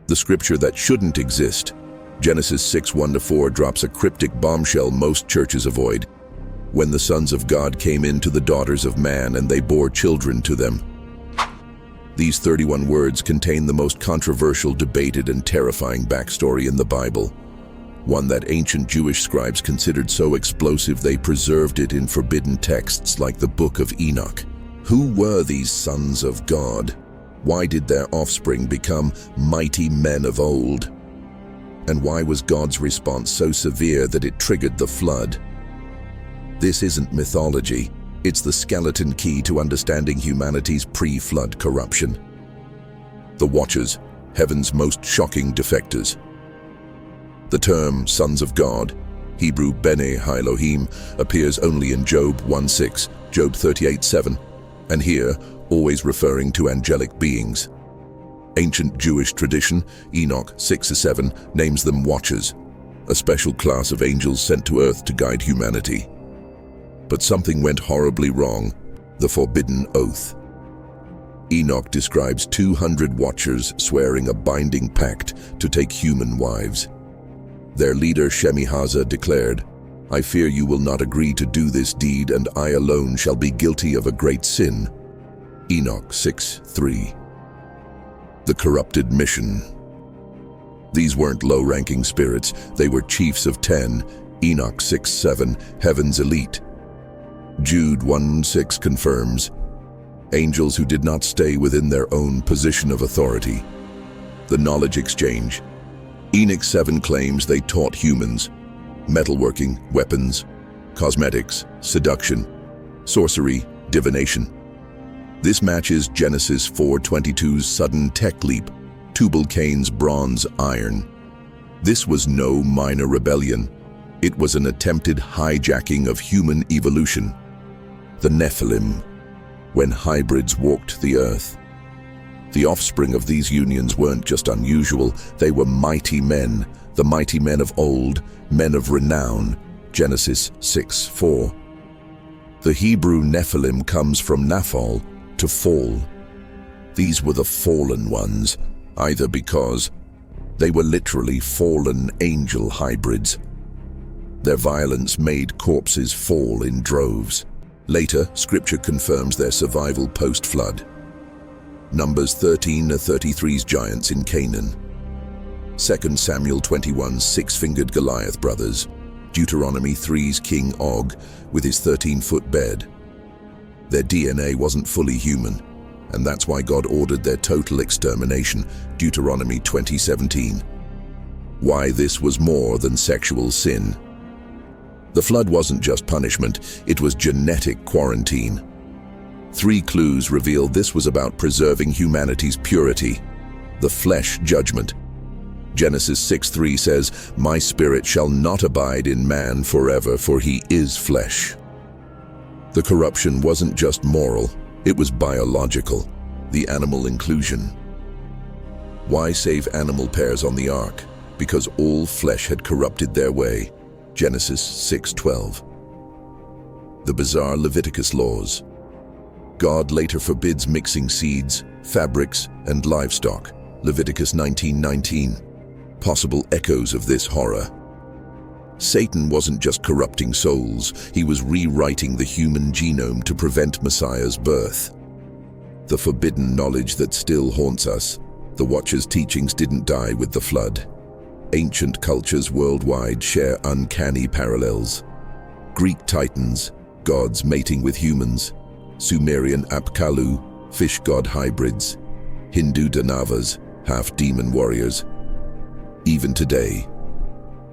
The scripture that shouldn't exist. Genesis 6:1-4 drops a cryptic bombshell most churches avoid. When the sons of God came in to the daughters of man and they bore children to them. These 31 words contain the most controversial, debated, and terrifying backstory in the Bible. One that ancient Jewish scribes considered so explosive they preserved it in forbidden texts like the Book of Enoch. Who were these sons of God? Why did their offspring become mighty men of old? And why was God's response so severe that it triggered the flood? This isn't mythology. It's the skeleton key to understanding humanity's pre-flood corruption. The Watchers, heaven's most shocking defectors. The term sons of God, Hebrew Bene Elohim, appears only in Job 1:6, Job 38:7, and here always referring to angelic beings. Ancient Jewish tradition, Enoch 6:7, names them Watchers, a special class of angels sent to earth to guide humanity. But something went horribly wrong, the forbidden oath. Enoch describes 200 Watchers swearing a binding pact to take human wives. Their leader Shemihaza declared, "I fear you will not agree to do this deed, and I alone shall be guilty of a great sin." Enoch 6:3. The corrupted mission. These weren't low-ranking spirits, they were chiefs of 10, Enoch 6:7, heaven's elite. Jude 1:6 confirms, angels who did not stay within their own position of authority. The knowledge exchange. Enoch 7 claims they taught humans metalworking, weapons, cosmetics, seduction, sorcery, divination. This matches Genesis 4:22's sudden tech leap, Tubal-Cain's bronze iron. This was no minor rebellion. It was an attempted hijacking of human evolution. The Nephilim, when hybrids walked the earth. The offspring of these unions weren't just unusual, they were mighty men, the mighty men of old, men of renown, Genesis 6:4. The Hebrew Nephilim comes from Naphal, to fall. These were the fallen ones, either because they were literally fallen angel hybrids. Their violence made corpses fall in droves. Later, scripture confirms their survival post-flood. Numbers 13-33's giants in Canaan. 2 Samuel 21's six-fingered Goliath brothers. Deuteronomy 3's King Og with his 13-foot bed. Their DNA wasn't fully human, and that's why God ordered their total extermination, Deuteronomy 20:17. Why this was more than sexual sin. The flood wasn't just punishment, it was genetic quarantine. 3 clues reveal this was about preserving humanity's purity. The flesh judgment. Genesis 6:3 says, "My spirit shall not abide in man forever, for he is flesh." The corruption wasn't just moral, it was biological. The animal inclusion. Why save animal pairs on the ark? Because all flesh had corrupted their way. Genesis 6:12. The bizarre Leviticus laws. God later forbids mixing seeds, fabrics, and livestock. Leviticus 19:19. Possible echoes of this horror. Satan wasn't just corrupting souls, he was rewriting the human genome to prevent Messiah's birth. The forbidden knowledge that still haunts us. The Watchers' teachings didn't die with the flood. Ancient cultures worldwide share uncanny parallels. Greek titans, gods mating with humans. Sumerian Apkallu, fish god hybrids. Hindu Danavas, half-demon warriors. Even today,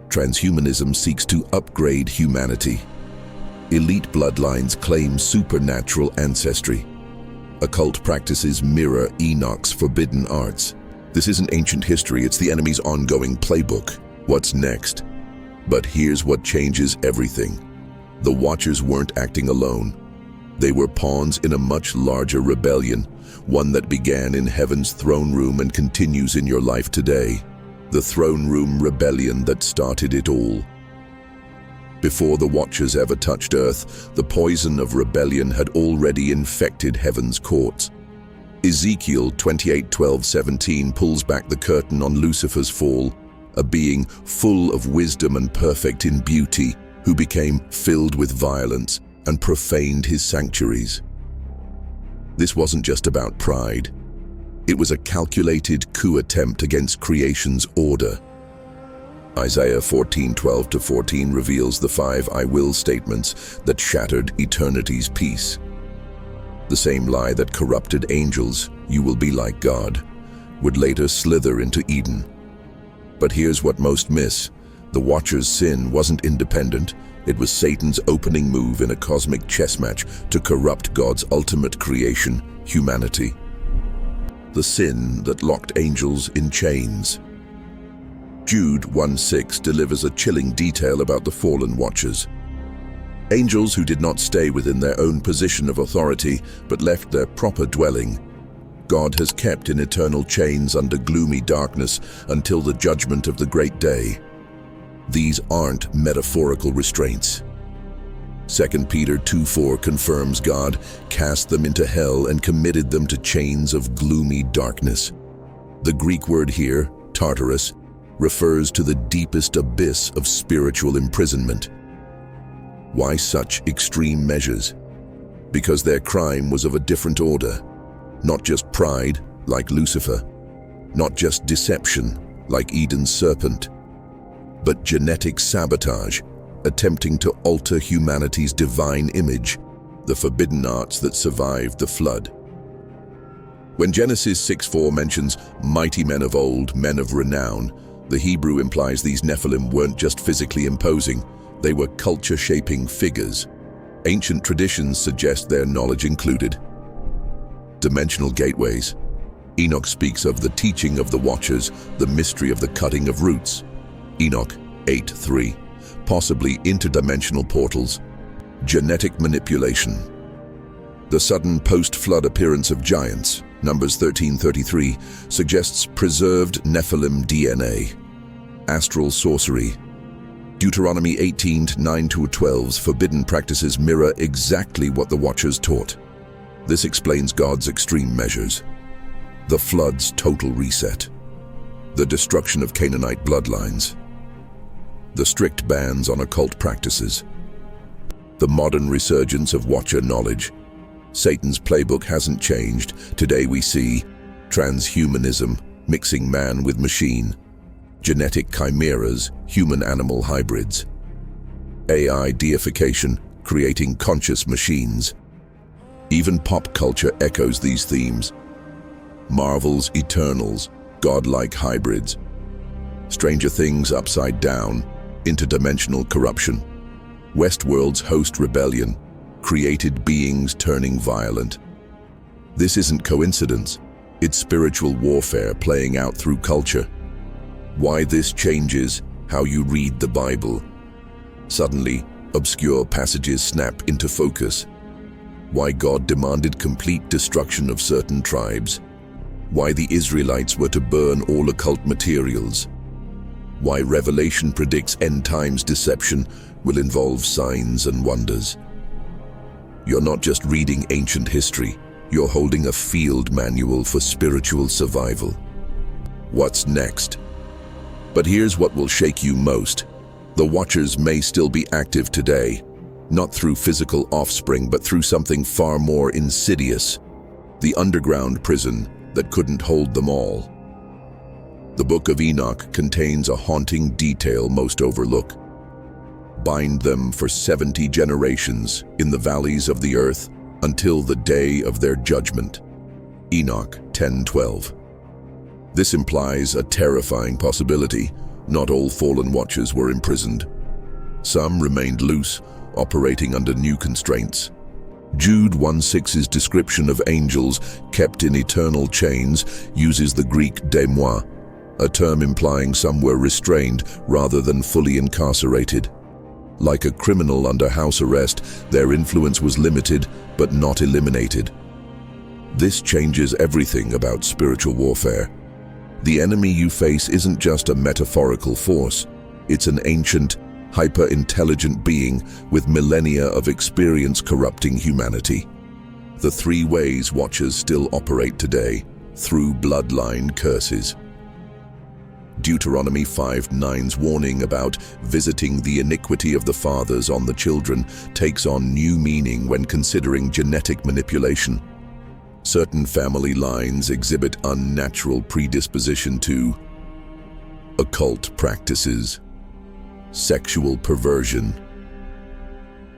transhumanism seeks to upgrade humanity. Elite bloodlines claim supernatural ancestry. Occult practices mirror Enoch's forbidden arts. This isn't ancient history, it's the enemy's ongoing playbook. What's next? But here's what changes everything. The Watchers weren't acting alone. They were pawns in a much larger rebellion, one that began in heaven's throne room and continues in your life today. The throne room rebellion that started it all. Before the Watchers ever touched earth, the poison of rebellion had already infected heaven's courts. Ezekiel 28:12-17 pulls back the curtain on Lucifer's fall, a being full of wisdom and perfect in beauty, who became filled with violence and profaned his sanctuaries. This wasn't just about pride. It was a calculated coup attempt against creation's order. Isaiah 14:12-14 reveals the 5 "I will" statements that shattered eternity's peace. The same lie that corrupted angels, "You will be like God," would later slither into Eden. But here's what most miss. The Watcher's sin wasn't independent. It was Satan's opening move in a cosmic chess match to corrupt God's ultimate creation, humanity. The sin that locked angels in chains. Jude 1:6 delivers a chilling detail about the fallen Watchers. Angels who did not stay within their own position of authority, but left their proper dwelling. God has kept in eternal chains under gloomy darkness until the judgment of the great day. These aren't metaphorical restraints. 2 Peter 2:4 confirms God cast them into hell and committed them to chains of gloomy darkness. The Greek word here, Tartarus, refers to the deepest abyss of spiritual imprisonment. Why such extreme measures? Because their crime was of a different order. Not just pride, like Lucifer. Not just deception, like Eden's serpent. But genetic sabotage, attempting to alter humanity's divine image, the forbidden arts that survived the flood. When Genesis 6:4 mentions mighty men of old, men of renown, the Hebrew implies these Nephilim weren't just physically imposing, they were culture-shaping figures. Ancient traditions suggest their knowledge included dimensional gateways. Enoch speaks of the teaching of the Watchers, the mystery of the cutting of roots. Enoch 8:3, possibly interdimensional portals. Genetic manipulation. The sudden post-flood appearance of giants, Numbers 13:33, suggests preserved Nephilim DNA. Astral sorcery. Deuteronomy 18:9-12's forbidden practices mirror exactly what the Watchers taught. This explains God's extreme measures. The flood's total reset. The destruction of Canaanite bloodlines. The strict bans on occult practices. The modern resurgence of Watcher knowledge. Satan's playbook hasn't changed. Today we see transhumanism, mixing man with machine. Genetic chimeras, human-animal hybrids. AI deification, creating conscious machines. Even pop culture echoes these themes. Marvel's Eternals, godlike hybrids. Stranger Things upside down, interdimensional corruption. Westworld's host rebellion, created beings turning violent. This isn't coincidence, it's spiritual warfare playing out through culture. Why this changes how you read the Bible. Suddenly, obscure passages snap into focus. Why God demanded complete destruction of certain tribes. Why the Israelites were to burn all occult materials. Why Revelation predicts end times deception will involve signs and wonders. You're not just reading ancient history, you're holding a field manual for spiritual survival. What's next? But here's what will shake you most. The Watchers may still be active today, not through physical offspring, but through something far more insidious. The underground prison that couldn't hold them all. The Book of Enoch contains a haunting detail most overlook. Bind them for 70 generations in the valleys of the earth until the day of their judgment. Enoch 10:12. This implies a terrifying possibility. Not all fallen Watchers were imprisoned. Some remained loose, operating under new constraints. Jude 1:6's description of angels kept in eternal chains uses the Greek démoi, a term implying some were restrained rather than fully incarcerated. Like a criminal under house arrest, their influence was limited but not eliminated. This changes everything about spiritual warfare. The enemy you face isn't just a metaphorical force, it's an ancient, hyper-intelligent being with millennia of experience corrupting humanity. The 3 ways Watchers still operate today: through bloodline curses. Deuteronomy 5:9's warning about visiting the iniquity of the fathers on the children takes on new meaning when considering genetic manipulation. Certain family lines exhibit unnatural predisposition to occult practices, sexual perversion,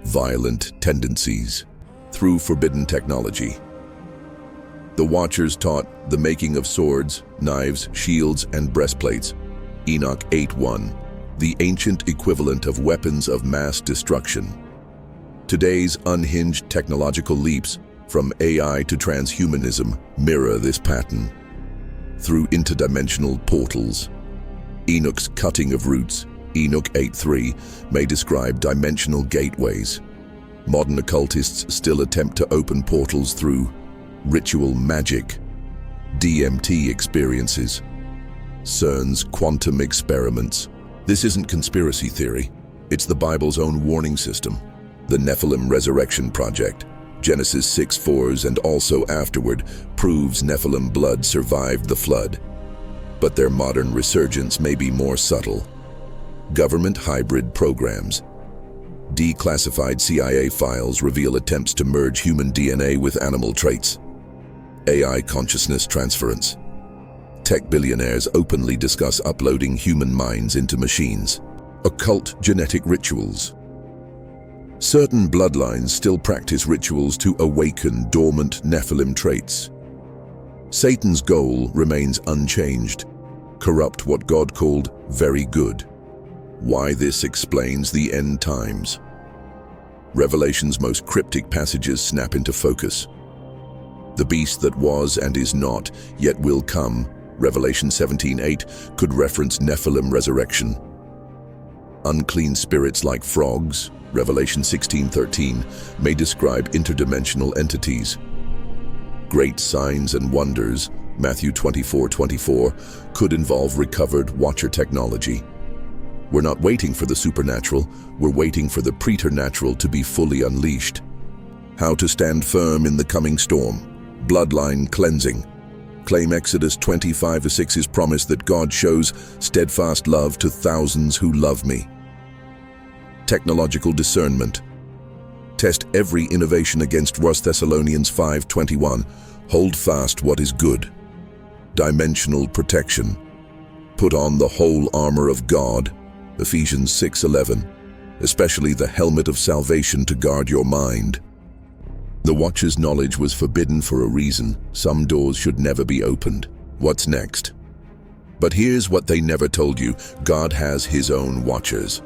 violent tendencies. Through forbidden technology. The Watchers taught the making of swords, knives, shields, and breastplates. Enoch 8:1, the ancient equivalent of weapons of mass destruction. Today's unhinged technological leaps, from AI to transhumanism, mirror this pattern. Through interdimensional portals. Enoch's cutting of roots, Enoch 8:3, may describe dimensional gateways. Modern occultists still attempt to open portals through ritual magic, DMT experiences, CERN's quantum experiments. This isn't conspiracy theory. It's the Bible's own warning system. The Nephilim Resurrection Project, Genesis 6:4 and also afterward, proves Nephilim blood survived the flood. But their modern resurgence may be more subtle. Government hybrid programs. Declassified CIA files reveal attempts to merge human DNA with animal traits. AI consciousness transference. Tech billionaires openly discuss uploading human minds into machines. Occult genetic rituals. Certain bloodlines still practice rituals to awaken dormant Nephilim traits. Satan's goal remains unchanged: corrupt what God called very good. Why this explains the end times. Revelation's most cryptic passages snap into focus. The beast that was and is not, yet will come, Revelation 17:8, could reference Nephilim resurrection. Unclean spirits like frogs, Revelation 16:13, may describe interdimensional entities. Great signs and wonders, Matthew 24:24, could involve recovered Watcher technology. We're not waiting for the supernatural, we're waiting for the preternatural to be fully unleashed. How to stand firm in the coming storm. Bloodline cleansing. Claim Exodus 25:6's promise that God shows steadfast love to thousands who love me. Technological discernment. Test every innovation against 1 Thessalonians 5:21. Hold fast what is good. Dimensional protection. Put on the whole armor of God. Ephesians 6:11, especially the helmet of salvation to guard your mind. The Watcher's knowledge was forbidden for a reason. Some doors should never be opened. What's next? But here's what they never told you. God has his own Watchers,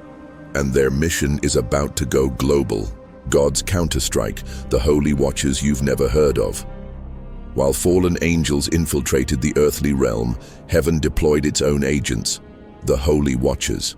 and their mission is about to go global. God's counterstrike, the holy Watchers you've never heard of. While fallen angels infiltrated the earthly realm, heaven deployed its own agents, the holy Watchers.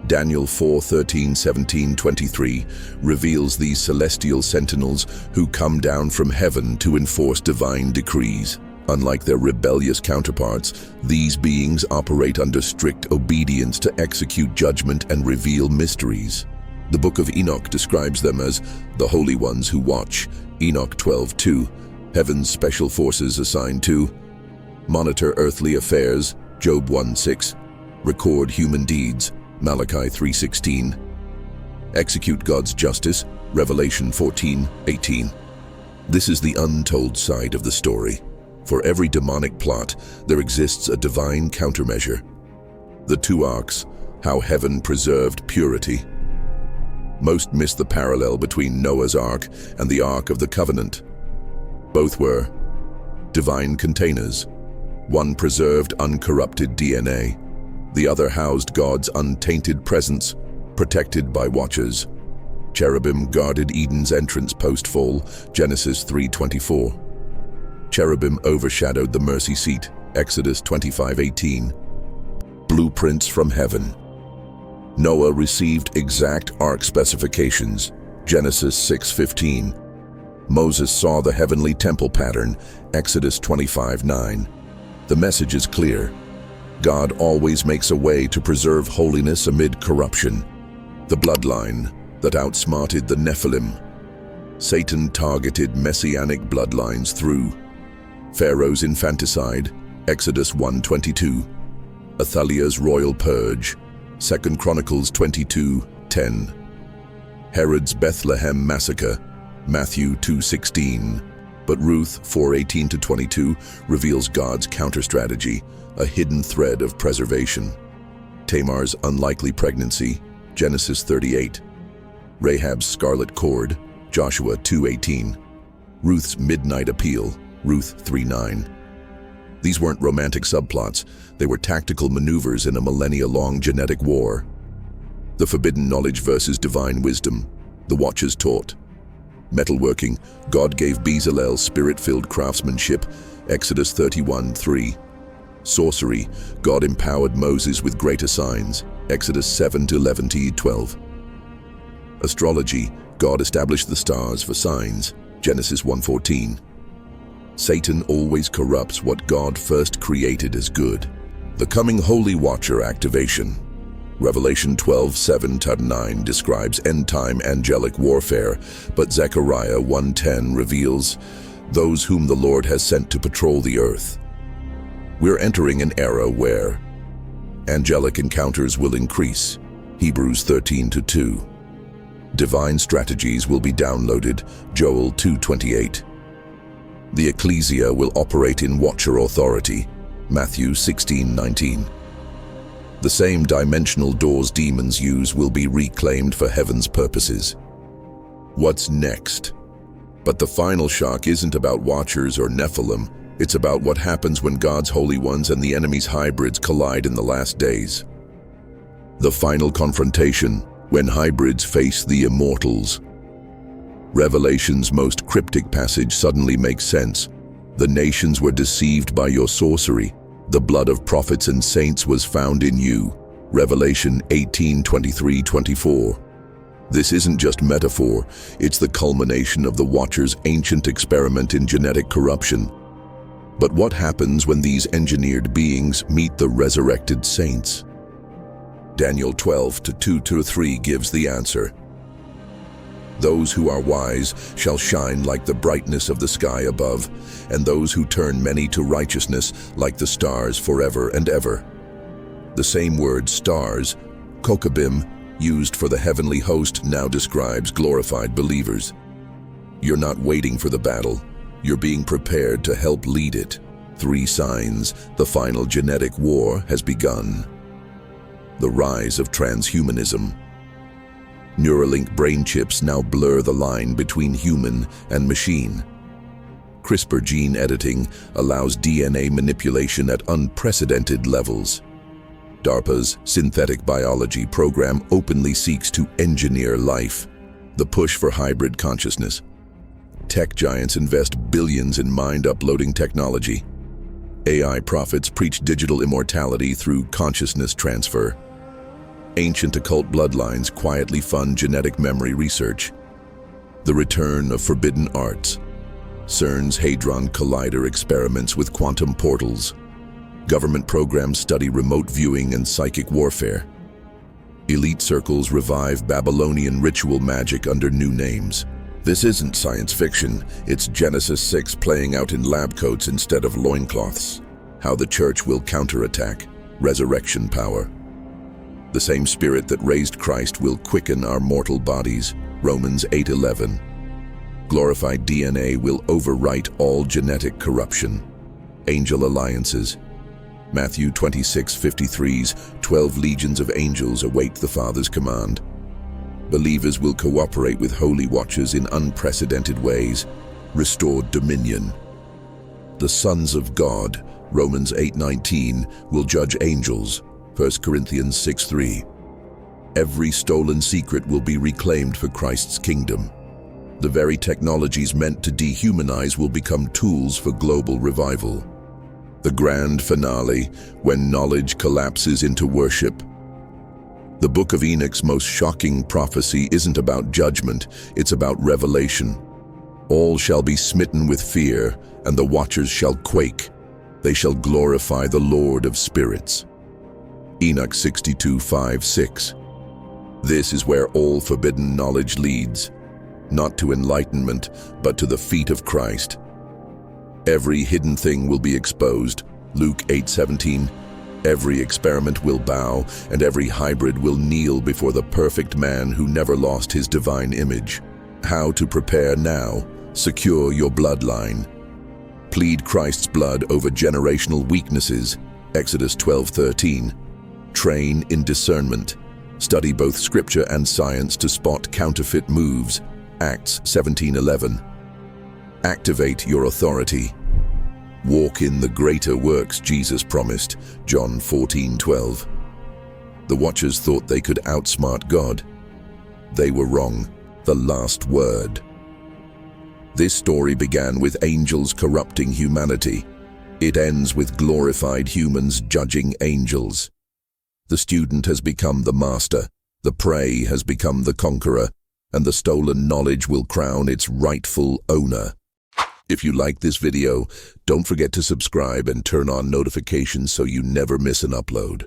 Daniel 4:13, 17, 23 reveals these celestial sentinels who come down from heaven to enforce divine decrees. Unlike their rebellious counterparts, these beings operate under strict obedience to execute judgment and reveal mysteries. The Book of Enoch describes them as the holy ones who watch, Enoch 12:2, heaven's special forces assigned to monitor earthly affairs, Job 1:6, record human deeds, Malachi 3:16, execute God's justice, Revelation 14:18. This is the untold side of the story. For every demonic plot, there exists a divine countermeasure. The two arks, how heaven preserved purity. Most miss the parallel between Noah's Ark and the Ark of the Covenant. Both were divine containers. One preserved uncorrupted DNA. The other housed God's untainted presence, protected by Watchers. Cherubim guarded Eden's entrance post-fall, Genesis 3:24. Cherubim overshadowed the mercy seat, Exodus 25:18. Blueprints from heaven. Noah received exact ark specifications, Genesis 6:15. Moses saw the heavenly temple pattern, Exodus 25:9. The message is clear. God always makes a way to preserve holiness amid corruption. The bloodline that outsmarted the Nephilim. Satan targeted messianic bloodlines through Pharaoh's infanticide, Exodus 1:22, Athaliah's royal purge, 2 Chronicles 22:10, Herod's Bethlehem massacre, Matthew 2:16, but Ruth 4:18-22 reveals God's counter-strategy, a hidden thread of preservation. Tamar's unlikely pregnancy, Genesis 38, Rahab's scarlet cord, Joshua 2:18, Ruth's midnight appeal, Ruth 3:9. These weren't romantic subplots, they were tactical maneuvers in a millennia-long genetic war. The forbidden knowledge versus divine wisdom, the Watchers taught. Metalworking, God gave Bezalel spirit-filled craftsmanship, Exodus 31:3. Sorcery, God empowered Moses with greater signs, Exodus 7:11-12. Astrology, God established the stars for signs, Genesis 1:14. Satan always corrupts what God first created as good. The coming Holy Watcher activation. Revelation 12:7-9 describes end-time angelic warfare, but Zechariah 1:10 reveals those whom the Lord has sent to patrol the earth. We're entering an era where angelic encounters will increase, Hebrews 13:2. Divine strategies will be downloaded, Joel 2:28. The ecclesia will operate in Watcher authority, Matthew 16:19. The same dimensional doors demons use will be reclaimed for heaven's purposes. What's next? But the final shock isn't about Watchers or Nephilim, it's about what happens when God's holy ones and the enemy's hybrids collide in the last days. The final confrontation, when hybrids face the immortals. Revelation's most cryptic passage suddenly makes sense. The nations were deceived by your sorcery. The blood of prophets and saints was found in you. Revelation 18:23-24. This isn't just metaphor, it's the culmination of the Watcher's ancient experiment in genetic corruption. But what happens when these engineered beings meet the resurrected saints? Daniel 12:2-3 gives the answer. Those who are wise shall shine like the brightness of the sky above, and those who turn many to righteousness like the stars forever and ever. The same word stars, kokabim, used for the heavenly host now describes glorified believers. You're not waiting for the battle, you're being prepared to help lead it. 3 signs, the final genetic war has begun. The rise of transhumanism. Neuralink brain chips now blur the line between human and machine. CRISPR gene editing allows DNA manipulation at unprecedented levels. DARPA's synthetic biology program openly seeks to engineer life. The push for hybrid consciousness. Tech giants invest billions in mind-uploading technology. AI prophets preach digital immortality through consciousness transfer. Ancient occult bloodlines quietly fund genetic memory research. The return of forbidden arts. CERN's Hadron Collider experiments with quantum portals. Government programs study remote viewing and psychic warfare. Elite circles revive Babylonian ritual magic under new names. This isn't science fiction, it's Genesis 6 playing out in lab coats instead of loincloths. How the church will counterattack. Resurrection power. The same spirit that raised Christ will quicken our mortal bodies, Romans 8:11. Glorified DNA will overwrite all genetic corruption. Angel alliances. Matthew 26:53's 12 legions of angels await the Father's command. Believers will cooperate with holy watchers in unprecedented ways. Restored dominion. The sons of God, Romans 8:19, will judge angels, 1 Corinthians 6:3. Every stolen secret will be reclaimed for Christ's kingdom. The very technologies meant to dehumanize will become tools for global revival. The grand finale, when knowledge collapses into worship. The Book of Enoch's most shocking prophecy isn't about judgment, it's about revelation. All shall be smitten with fear, and the watchers shall quake. They shall glorify the Lord of spirits. Enoch 62:5-6. This is where all forbidden knowledge leads. not to enlightenment, but to the feet of Christ. Every hidden thing will be exposed. Luke 8:17. Every experiment will bow, and every hybrid will kneel before the perfect man who never lost his divine image. How to prepare now? Secure your bloodline. Plead Christ's blood over generational weaknesses. Exodus 12:13. Train in discernment. Study both scripture and science to spot counterfeit moves. Acts 17:11. Activate your authority. Walk in the greater works Jesus promised. John 14:12. The watchers thought they could outsmart God. They were wrong. The last word. This story began with angels corrupting humanity. It ends with glorified humans judging angels. The student has become the master, the prey has become the conqueror, and the stolen knowledge will crown its rightful owner. If you like this video, don't forget to subscribe and turn on notifications so you never miss an upload.